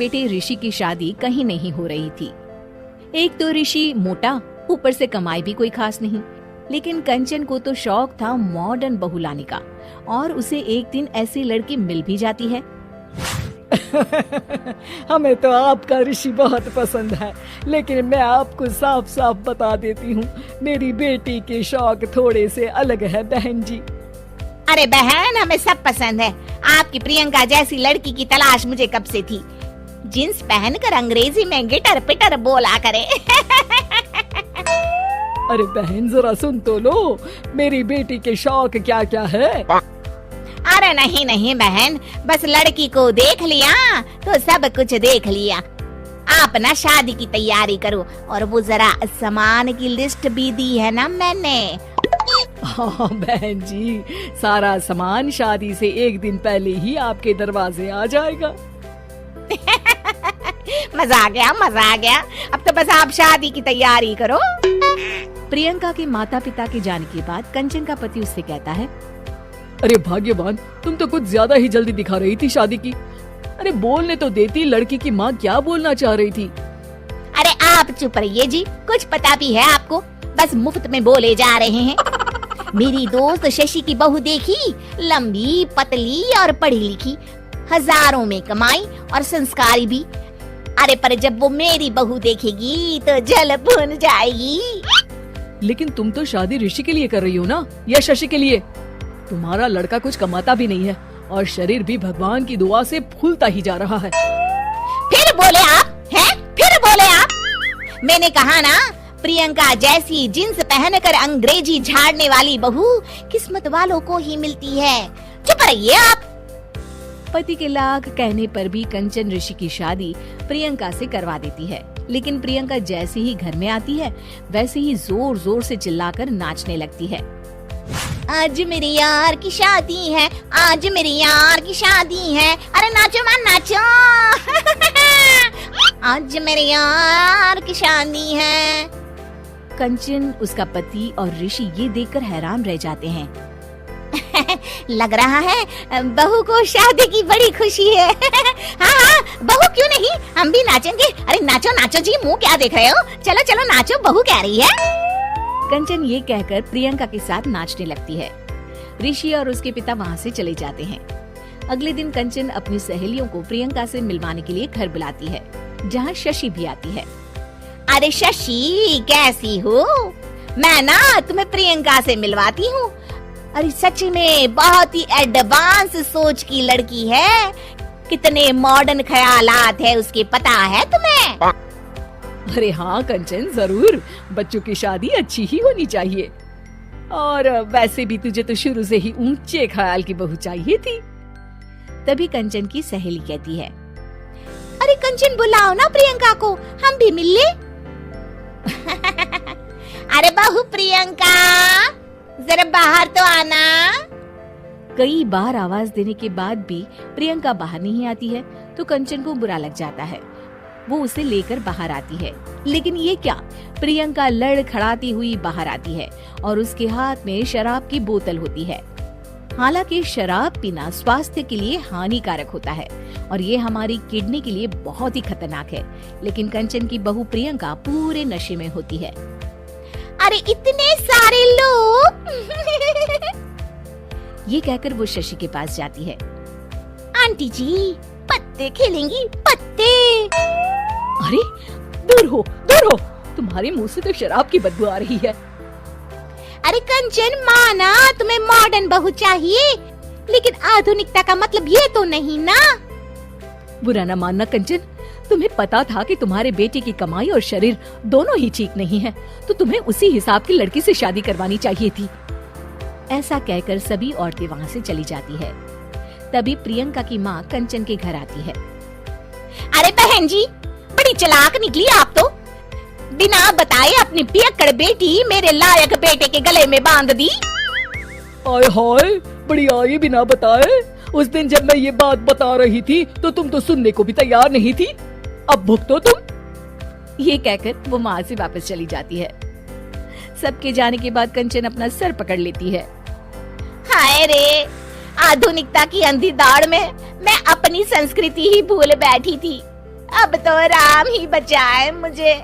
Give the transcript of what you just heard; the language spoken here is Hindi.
बेटे ऋषि की शादी कहीं नहीं हो रही थी। एक तो ऋषि मोटा, ऊपर से कमाई भी कोई खास नहीं। लेकिन कंचन को तो शौक था मॉडर्न बहू लाने का, और उसे एक दिन ऐसी लड़की मिल भी जाती है। हमें तो आपका ऋषि बहुत पसंद है, लेकिन मैं आपको साफ साफ बता देती हूँ, मेरी बेटी के शौक थोड़े से अलग है बहन जी। अरे बहन, हमें सब पसंद है। आपकी प्रियंका जैसी लड़की की तलाश मुझे कब से थी। जींस पहनकर अंग्रेजी में गिटर पिटर बोला करे। अरे बहन जरा सुन तो लो, मेरी बेटी के शौक क्या क्या है। अरे नहीं नहीं बहन, बस लड़की को देख लिया तो सब कुछ देख लिया। आप ना शादी की तैयारी करो, और वो जरा सामान की लिस्ट भी दी है ना मैंने। हाँ बहन जी, सारा सामान शादी से एक दिन पहले ही आपके दरवाजे आ जाएगा। मजा आ गया, मजा आ गया। अब तो बस आप शादी की तैयारी करो। प्रियंका के माता पिता के जाने के बाद कंचन का पति उससे कहता है, अरे भाग्यवान, तुम तो कुछ ज्यादा ही जल्दी दिखा रही थी शादी की। अरे बोलने तो देती, लड़की की माँ क्या बोलना चाह रही थी। अरे आप चुप रहिए जी, कुछ पता भी है आपको, बस मुफ्त में बोले जा रहे हैं। मेरी दोस्त शशि की बहू देखी, लंबी पतली और पढ़ी लिखी, हजारों में कमाई और संस्कारी भी। अरे पर जब वो मेरी बहू देखेगी तो जल भुन जाएगी। लेकिन तुम तो शादी ऋषि के लिए कर रही हो ना, या शशि के लिए? तुम्हारा लड़का कुछ कमाता भी नहीं है, और शरीर भी भगवान की दुआ से फूलता ही जा रहा है। फिर बोले आप हैं? फिर बोले आप? मैंने कहा ना, प्रियंका जैसी जींस पहनकर अंग्रेजी झाड़ने वाली बहू किस्मत वालों को ही मिलती है। चुप रहिए आप। पति के लाख कहने पर भी कंचन ऋषि की शादी प्रियंका से करवा देती है। लेकिन प्रियंका जैसे ही घर में आती है, वैसे ही जोर जोर से चिल्लाकर नाचने लगती है। आज मेरे यार की शादी है, आज मेरे यार की शादी है। अरे नाचो मान नाचो। आज मेरे यार की शादी है। कंचन, उसका पति और ऋषि ये देखकर हैरान रह जाते हैं। लग रहा है बहू को शादी की बड़ी खुशी है। हाँ हाँ, बहू क्यों नहीं, हम भी नाचेंगे। अरे नाचो नाचो जी, मुंह क्या देख रहे हो, चलो चलो नाचो, बहू कह रही है। कंचन ये कहकर प्रियंका के साथ नाचने लगती है। ऋषि और उसके पिता वहाँ से चले जाते हैं। अगले दिन कंचन अपनी सहेलियों को प्रियंका से मिलवाने के लिए घर बुलाती है, जहाँ शशि भी आती है। अरे शशि, कैसी हो? मैं ना तुम्हें प्रियंका से मिलवाती हूँ। अरे सच में बहुत ही एडवांस सोच की लड़की है। कितने मॉडर्न ख्यालात है उसके, पता है तुम्हें? अरे हाँ कंचन, जरूर। बच्चों की शादी अच्छी ही होनी चाहिए, और वैसे भी तुझे तो शुरू से ही ऊंचे ख्याल की बहू चाहिए थी। तभी कंचन की सहेली कहती है, अरे कंचन बुलाओ ना प्रियंका को, हम भी मिल ले। अरे बहू प्रियंका, जरा बाहर तो आना। कई बार आवाज देने के बाद भी प्रियंका बाहर नहीं आती है, तो कंचन को बुरा लग जाता है। वो उसे लेकर बाहर आती है, लेकिन ये क्या, प्रियंका लड़खड़ाती हुई बाहर आती है और उसके हाथ में शराब की बोतल होती है। हालांकि शराब पीना स्वास्थ्य के लिए हानिकारक होता है और ये हमारी किडनी के लिए बहुत ही खतरनाक है, लेकिन कंचन की बहू प्रियंका पूरे नशे में होती है। अरे इतने सारे लोग। ये कहकर वो शशि के पास जाती है। आंटी जी, पत्ते खेलेंगी, पत्ते। अरे दूर हो, दूर हो, तुम्हारे मुंह से तो शराब की बदबू आ रही है। अरे कंचन, माना तुम्हें मॉडर्न बहू चाहिए, लेकिन आधुनिकता का मतलब ये तो नहीं ना। बुरा न मानना कंचन, तुम्हें पता था कि तुम्हारे बेटे की कमाई और शरीर दोनों ही ठीक नहीं है, तो तुम्हें उसी हिसाब की लड़की से शादी करवानी चाहिए थी। ऐसा कहकर सभी औरतें वहाँ से चली जाती है। तभी प्रियंका की माँ कंचन के घर आती है। अरे बहन जी, बड़ी चालाक निकली आप तो। बिना बताए अपनी पियक्कड़ बेटी मेरे लायक बेटे के गले में बांध दी। आय हाय, बड़ी आई बिना बताए। उस दिन जब मैं ये बात बता रही थी तो तुम तो सुनने को भी तैयार नहीं थी। अब भुगतो तुम। ये कहकर वो माँ से वापस चली जाती है। सबके जाने के बाद कंचन अपना सर पकड़ लेती है। हाय रे, आधुनिकता की अंधी दौड़ में मैं अपनी संस्कृति ही भूल बैठी थी। अब तो राम ही बचाए मुझे।